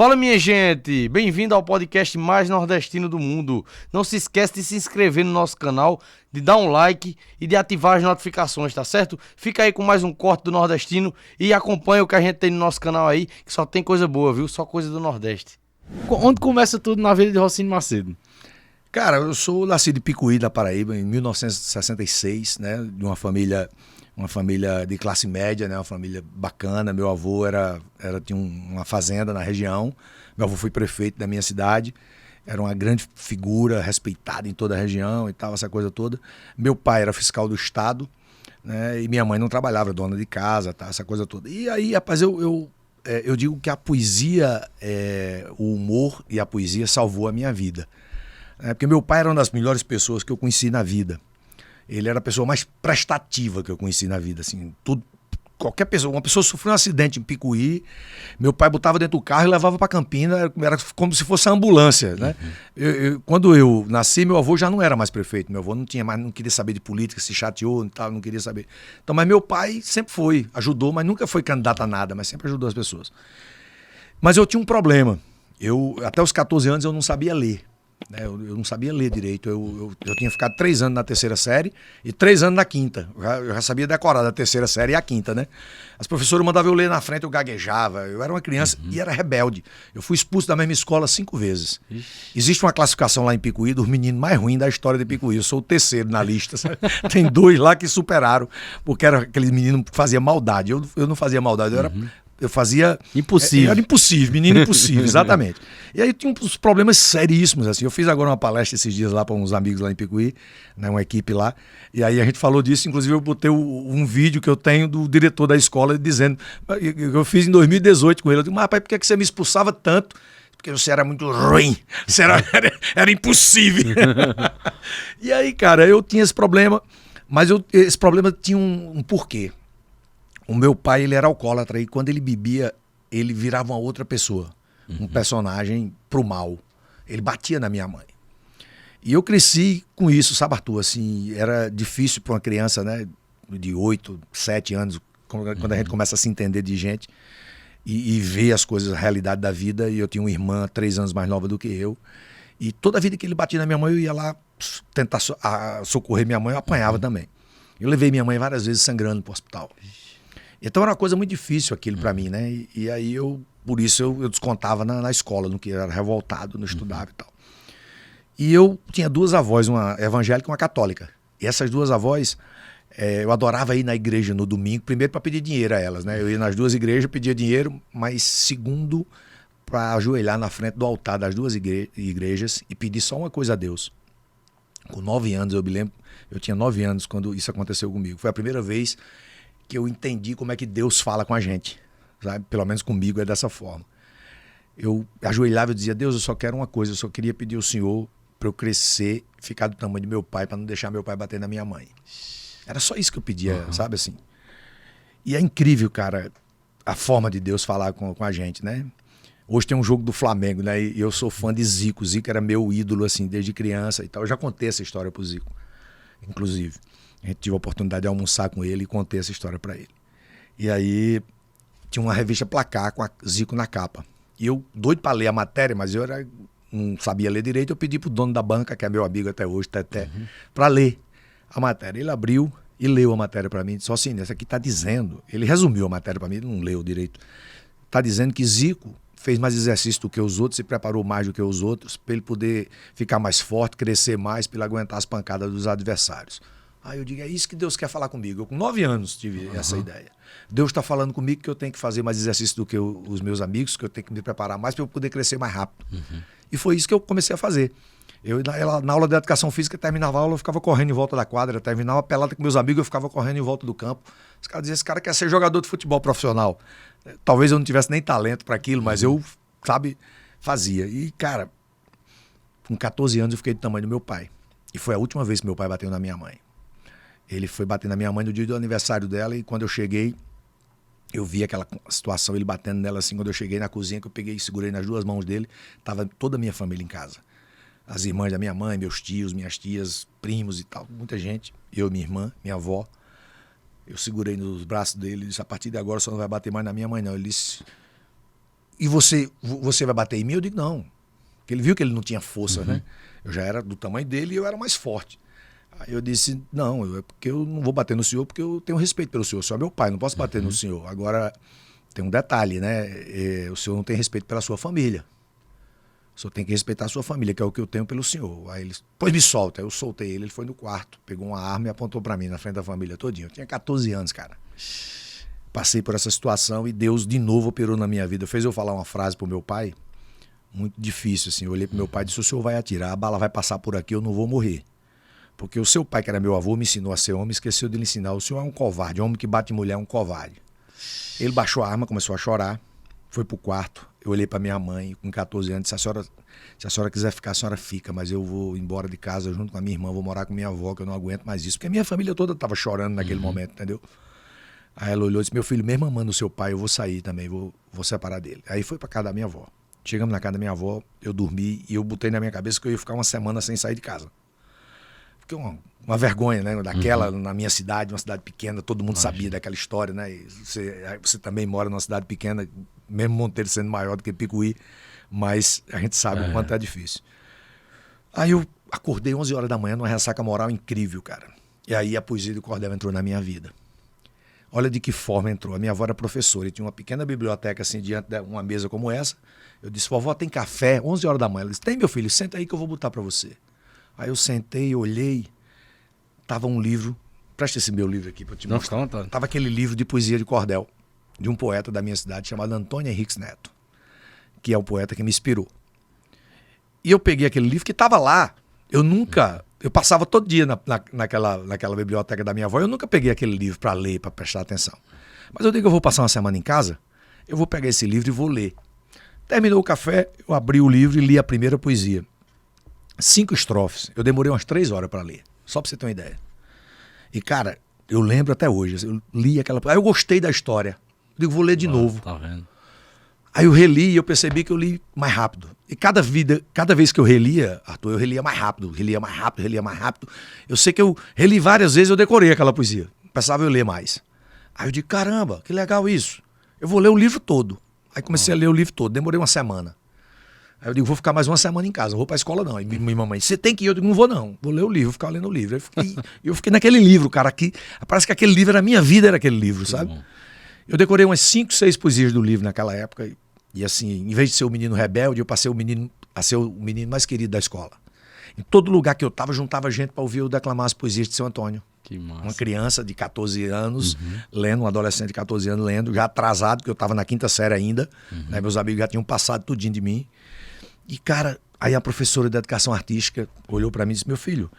Fala, minha gente! Bem-vindo ao podcast mais nordestino do mundo. Não se esquece de se inscrever no nosso canal, de dar um like e de ativar as notificações, tá certo? Fica aí com mais um corte do nordestino e acompanha o que a gente tem no nosso canal aí, que só tem coisa boa, viu? Só coisa do Nordeste. Onde começa tudo na vida de Rocínio Macedo? Cara, eu sou nascido em Picuí, da Paraíba, em 1966, né? De uma família de classe média, né? Uma família bacana. Meu avô tinha uma fazenda na região. Meu avô foi prefeito da minha cidade. Era uma grande figura, respeitada em toda a região e tal, essa coisa toda. Meu pai era fiscal do estado, né? E minha mãe não trabalhava, dona de casa, tá? Essa coisa toda. E aí, rapaz, eu digo que a poesia, o humor e a poesia salvou a minha vida. Porque meu pai era uma das melhores pessoas que eu conheci na vida. Ele era a pessoa mais prestativa que eu conheci na vida, assim, qualquer pessoa, uma pessoa sofreu um acidente em Picuí, meu pai botava dentro do carro e levava para Campina, era como se fosse a ambulância, né? Quando eu nasci, meu avô já não era mais prefeito, meu avô não queria saber de política, se chateou, não queria saber. Então, mas meu pai sempre ajudou, mas nunca foi candidato a nada, mas sempre ajudou as pessoas. Mas eu tinha um problema, até os 14 anos eu não sabia ler. Eu não sabia ler direito. Eu tinha ficado 3 anos na terceira série e 3 anos na quinta. Eu já sabia decorar da terceira série e a quinta, né? As professoras mandavam eu ler na frente, eu gaguejava. Eu era uma criança e era rebelde. Eu fui expulso da mesma escola 5 vezes. Existe uma classificação lá em Picuí dos meninos mais ruins da história de Picuí. Eu sou o terceiro na lista. Sabe? Tem 2 lá que superaram, porque era aquele menino que fazia maldade. Eu não fazia maldade, eu fazia... Impossível. Era impossível, menino impossível, exatamente. E aí tinha uns problemas seríssimos, assim. Eu fiz agora uma palestra esses dias lá para uns amigos lá em Picuí, né, uma equipe lá, e aí a gente falou disso, inclusive eu botei um vídeo que eu tenho do diretor da escola dizendo, eu fiz em 2018 com ele, eu disse, mas rapaz, por que você me expulsava tanto? Porque você era muito ruim, você era impossível. E aí, cara, eu tinha esse problema, mas esse problema tinha um porquê. O meu pai, ele era alcoólatra e quando ele bebia, ele virava uma outra pessoa. Um personagem pro mal. Ele batia na minha mãe. E eu cresci com isso, sabe, Arthur? Assim, era difícil para uma criança, né, de 8, 7 anos, quando a gente começa a se entender de gente e ver as coisas, a realidade da vida. E eu tinha uma irmã 3 anos mais nova do que eu. E toda vida que ele batia na minha mãe, eu ia lá tentar socorrer minha mãe, eu apanhava também. Eu levei minha mãe várias vezes sangrando pro hospital. Então era uma coisa muito difícil aquilo para mim, né? E aí por isso eu descontava na escola, no que era revoltado, não estudava e tal. E eu tinha 2 avós, uma evangélica e uma católica. E essas 2 avós, eu adorava ir na igreja no domingo, primeiro para pedir dinheiro a elas, né? Eu ia nas 2 igrejas, pedia dinheiro, mas segundo, para ajoelhar na frente do altar das 2 igrejas e pedir só uma coisa a Deus. Com 9 anos, eu me lembro, eu tinha 9 anos quando isso aconteceu comigo. Foi a primeira vez que eu entendi como é que Deus fala com a gente, sabe? Pelo menos comigo é dessa forma. Eu ajoelhava e dizia, Deus, eu só quero uma coisa, eu só queria pedir ao Senhor para eu crescer, ficar do tamanho de meu pai, para não deixar meu pai bater na minha mãe. Era só isso que eu pedia, sabe assim? E é incrível, cara, a forma de Deus falar com a gente, né? Hoje tem um jogo do Flamengo, né? E eu sou fã de Zico. Zico era meu ídolo, assim, desde criança e tal. Eu já contei essa história pro Zico, inclusive. A gente tive a oportunidade de almoçar com ele e contei essa história para ele. E aí tinha uma revista Placar com a Zico na capa. E eu, doido para ler a matéria, mas eu não sabia ler direito, eu pedi pro dono da banca, que é meu amigo até hoje, Teté, para ler a matéria. Ele abriu e leu a matéria para mim, disse assim, essa aqui tá dizendo, ele resumiu a matéria para mim, ele não leu direito, tá dizendo que Zico fez mais exercício do que os outros, se preparou mais do que os outros, para ele poder ficar mais forte, crescer mais, para ele aguentar as pancadas dos adversários. Aí eu digo, é isso que Deus quer falar comigo. Eu com 9 anos tive essa ideia. Deus está falando comigo que eu tenho que fazer mais exercício do que os meus amigos, que eu tenho que me preparar mais para eu poder crescer mais rápido. E foi isso que eu comecei a fazer. Eu, na aula de educação física, terminava a aula, eu ficava correndo em volta da quadra, terminava a pelada com meus amigos, eu ficava correndo em volta do campo. Os caras diziam, esse cara quer ser jogador de futebol profissional. Talvez eu não tivesse nem talento para aquilo, mas eu, sabe, fazia. E, cara, com 14 anos eu fiquei do tamanho do meu pai. E foi a última vez que meu pai bateu na minha mãe. Ele foi bater na minha mãe no dia do aniversário dela e quando eu cheguei, eu vi aquela situação, ele batendo nela assim, quando eu cheguei na cozinha, que eu peguei e segurei nas 2 mãos dele, tava toda a minha família em casa. As irmãs da minha mãe, meus tios, minhas tias, primos e tal, muita gente. Eu, minha irmã, minha avó. Eu segurei nos braços dele e disse, a partir de agora você não vai bater mais na minha mãe não. Ele disse, e você vai bater em mim? Eu digo, não. Porque ele viu que ele não tinha força, né? Eu já era do tamanho dele e eu era mais forte. Aí eu disse, não, é porque eu não vou bater no senhor porque eu tenho respeito pelo senhor. O senhor é meu pai, não posso bater no senhor. Agora, tem um detalhe, né? O senhor não tem respeito pela sua família. O senhor tem que respeitar a sua família, que é o que eu tenho pelo senhor. Aí ele, pois me solta. Aí eu soltei ele foi no quarto, pegou uma arma e apontou pra mim, na frente da família todinha. Eu tinha 14 anos, cara. Passei por essa situação e Deus de novo operou na minha vida. Fez eu falar uma frase pro meu pai, muito difícil, assim. Eu olhei pro meu pai e disse, o senhor vai atirar, a bala vai passar por aqui, eu não vou morrer. Porque o seu pai, que era meu avô, me ensinou a ser homem, esqueceu de lhe ensinar. O senhor é um covarde, homem que bate em mulher é um covarde. Ele baixou a arma, começou a chorar, foi pro quarto. Eu olhei para minha mãe, com 14 anos, disse, se a senhora quiser ficar, a senhora fica, mas eu vou embora de casa junto com a minha irmã, vou morar com minha avó, que eu não aguento mais isso. Porque a minha família toda estava chorando naquele momento, entendeu? Aí ela olhou e disse, meu filho, mesmo amando o seu pai, eu vou sair também, vou separar dele. Aí foi para casa da minha avó. Chegamos na casa da minha avó, eu dormi e eu botei na minha cabeça que eu ia ficar uma semana sem sair de casa. Fiquei uma vergonha, né? Daquela, na minha cidade, uma cidade pequena, todo mundo sabia daquela história, né? E você também mora numa cidade pequena, mesmo Monteiro sendo maior do que Picuí, mas a gente sabe o quanto é difícil. Aí eu acordei 11 horas da manhã numa ressaca moral incrível, cara. E aí a poesia do cordel entrou na minha vida. Olha de que forma entrou. A minha avó era professora e tinha uma pequena biblioteca assim, diante de uma mesa como essa. Eu disse, vovó, tem café? 11 horas da manhã. Ela disse, tem, meu filho, senta aí que eu vou botar para você. Aí eu sentei, olhei, tava um livro, presta esse meu livro aqui para eu te mostrar. Tava aquele livro de poesia de cordel, de um poeta da minha cidade chamado Antônio Henriques Neto, que é o poeta que me inspirou. E eu peguei aquele livro que estava lá. Eu passava todo dia naquela biblioteca da minha avó, eu nunca peguei aquele livro para ler, para prestar atenção. Mas eu digo que eu vou passar uma semana em casa, eu vou pegar esse livro e vou ler. Terminou o café, eu abri o livro e li a primeira poesia. 5 estrofes. Eu demorei umas 3 horas para ler, só para você ter uma ideia. E, cara, eu lembro até hoje, eu li aquela... Aí eu gostei da história. Eu digo, vou ler de novo. Tá vendo? Aí eu reli e eu percebi que eu li mais rápido. E cada vez que eu relia, Arthur, eu relia mais rápido. Eu sei que eu reli várias vezes, eu decorei aquela poesia. Pensava eu ler mais. Aí eu digo, caramba, que legal isso. Eu vou ler o livro todo. Aí comecei a ler o livro todo, demorei uma semana. Aí eu digo, vou ficar mais uma semana em casa, não vou pra escola não. Aí minha mamãe, você tem que ir? Eu digo, não vou não, vou ler o livro, vou ficar lendo o livro. Eu fiquei naquele livro, cara, aqui, parece que aquele livro era a minha vida, era aquele livro, sabe? Eu decorei umas 5, 6 poesias do livro naquela época, e assim, em vez de ser o menino rebelde, eu passei a ser o menino mais querido da escola. Em todo lugar que eu tava, juntava gente para ouvir eu declamar as poesias de Seu Antônio. Que massa. Uma criança de 14 anos lendo, um adolescente de 14 anos lendo, já atrasado, porque eu estava na 5ª série ainda, né, meus amigos já tinham passado tudinho de mim. E, cara, aí a professora de educação artística olhou para mim e disse, meu filho,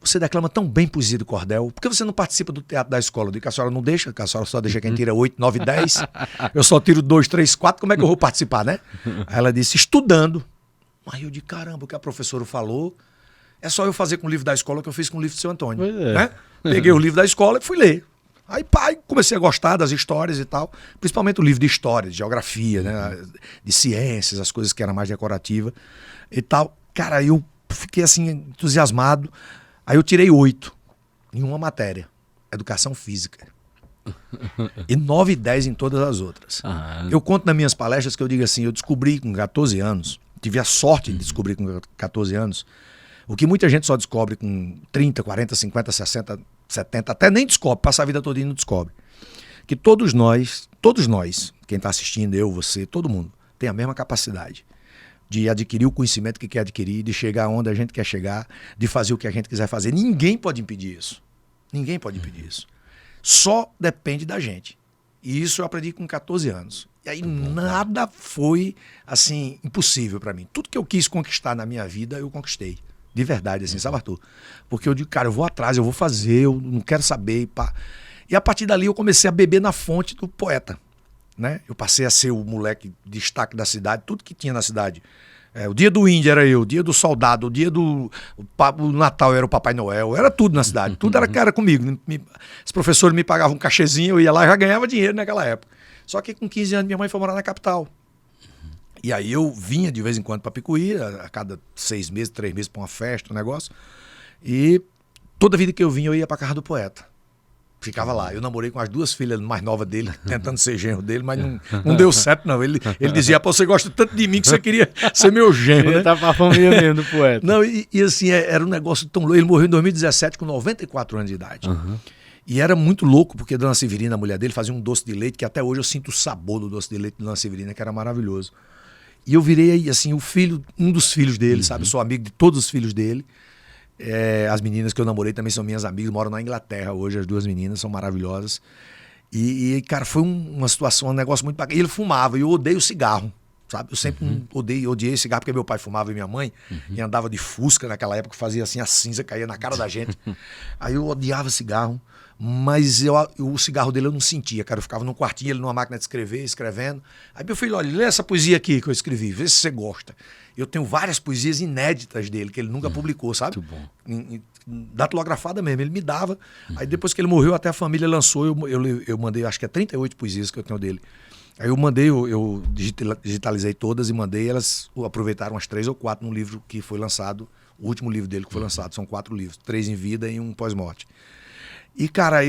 você declama tão bem poesia do cordel, por que você não participa do teatro da escola? Eu digo que a senhora não deixa, que a senhora só deixa quem tira 8, 9, 10. Eu só tiro 2, 3, 4, como é que eu vou participar, né? Aí ela disse, estudando. Aí eu digo, caramba, o que a professora falou, é só eu fazer com o livro da escola que eu fiz com o livro de Seu Antônio. Pois é. Né? Peguei o livro da escola e fui ler. Aí, pai, comecei a gostar das histórias e tal, principalmente o livro de história, de geografia, né, de ciências, as coisas que eram mais decorativas e tal. Cara, eu fiquei assim, entusiasmado. Aí eu tirei 8 em uma matéria, educação física. E 9 e 10 em todas as outras. Eu conto nas minhas palestras que eu digo assim, eu descobri com 14 anos, tive a sorte de descobrir com 14 anos, o que muita gente só descobre com 30, 40, 50, 60, 70, até nem descobre, passa a vida toda e não descobre. Que todos nós, quem está assistindo, eu, você, todo mundo, tem a mesma capacidade de adquirir o conhecimento que quer adquirir, de chegar onde a gente quer chegar, de fazer o que a gente quiser fazer. Ninguém pode impedir isso. Ninguém pode impedir isso. Só depende da gente. E isso eu aprendi com 14 anos. E aí nada foi, assim, impossível para mim. Tudo que eu quis conquistar na minha vida, eu conquistei. De verdade, assim, sabe, Arthur? Porque eu digo, cara, eu vou atrás, eu vou fazer, eu não quero saber. Pá. E a partir dali eu comecei a beber na fonte do poeta. Né? Eu passei a ser o moleque destaque da cidade, tudo que tinha na cidade. O dia do índio era eu, o dia do soldado, o dia do o Natal era o Papai Noel, era tudo na cidade, tudo era comigo. Os professores me pagavam um cachezinho, eu ia lá e já ganhava dinheiro naquela época. Só que com 15 anos minha mãe foi morar na capital. E aí eu vinha de vez em quando para Picuí, a cada 6 meses, 3 meses para uma festa, um negócio. E toda vida que eu vinha eu ia para casa do poeta. Ficava lá. Eu namorei com as 2 filhas mais novas dele, tentando ser genro dele, mas não deu certo, não. Ele dizia, pô, você gosta tanto de mim que você queria ser meu genro, né? Tá pra família mesmo do poeta. Não, e assim, era um negócio tão louco. Ele morreu em 2017 com 94 anos de idade. E era muito louco, porque a Dona Severina, a mulher dele, fazia um doce de leite, que até hoje eu sinto o sabor do doce de leite da Dona Severina, que era maravilhoso. E eu virei, assim, um dos filhos dele, sabe? Eu sou amigo de todos os filhos dele. As meninas que eu namorei também são minhas amigas, moram na Inglaterra hoje, as 2 meninas são maravilhosas. E cara, foi uma situação, um negócio muito bacana. E ele fumava, e eu odeio cigarro, sabe? Eu sempre odiei cigarro, porque meu pai fumava e minha mãe, e andava de Fusca naquela época, fazia assim, a cinza caía na cara da gente. Aí eu odiava cigarro. Mas o cigarro dele eu não sentia, cara. Eu ficava num quartinho, ele numa máquina de escrever, escrevendo. Aí meu filho, olha, lê essa poesia aqui que eu escrevi, vê se você gosta. Eu tenho várias poesias inéditas dele, que ele nunca publicou, sabe? Muito bom. Datilografada mesmo, ele me dava. Aí depois que ele morreu, até a família lançou, eu mandei, acho que 38 poesias que eu tenho dele. Aí eu mandei, eu digitalizei todas e mandei, elas aproveitaram as 3 ou 4 no livro que foi lançado, o último livro dele que foi lançado. São 4 livros, 3 em vida e um pós-morte. E, cara,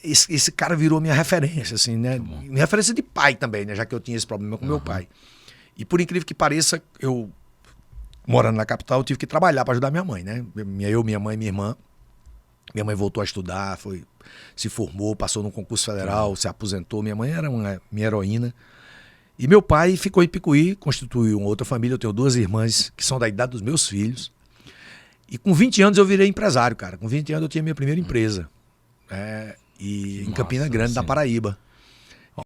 esse cara virou minha referência, assim, né? Minha referência de pai também, né? Já que eu tinha esse problema com meu pai. E por incrível que pareça, eu, morando na capital, eu tive que trabalhar para ajudar minha mãe, né? Minha mãe e minha irmã. Minha mãe voltou a estudar, se formou, passou num concurso federal, se aposentou. Minha mãe era minha heroína. E meu pai ficou em Picuí, constituiu uma outra família. Eu tenho 2 irmãs que são da idade dos meus filhos. E com 20 anos eu virei empresário, cara. Com 20 anos eu tinha minha primeira empresa. Em Campina Grande, na Paraíba.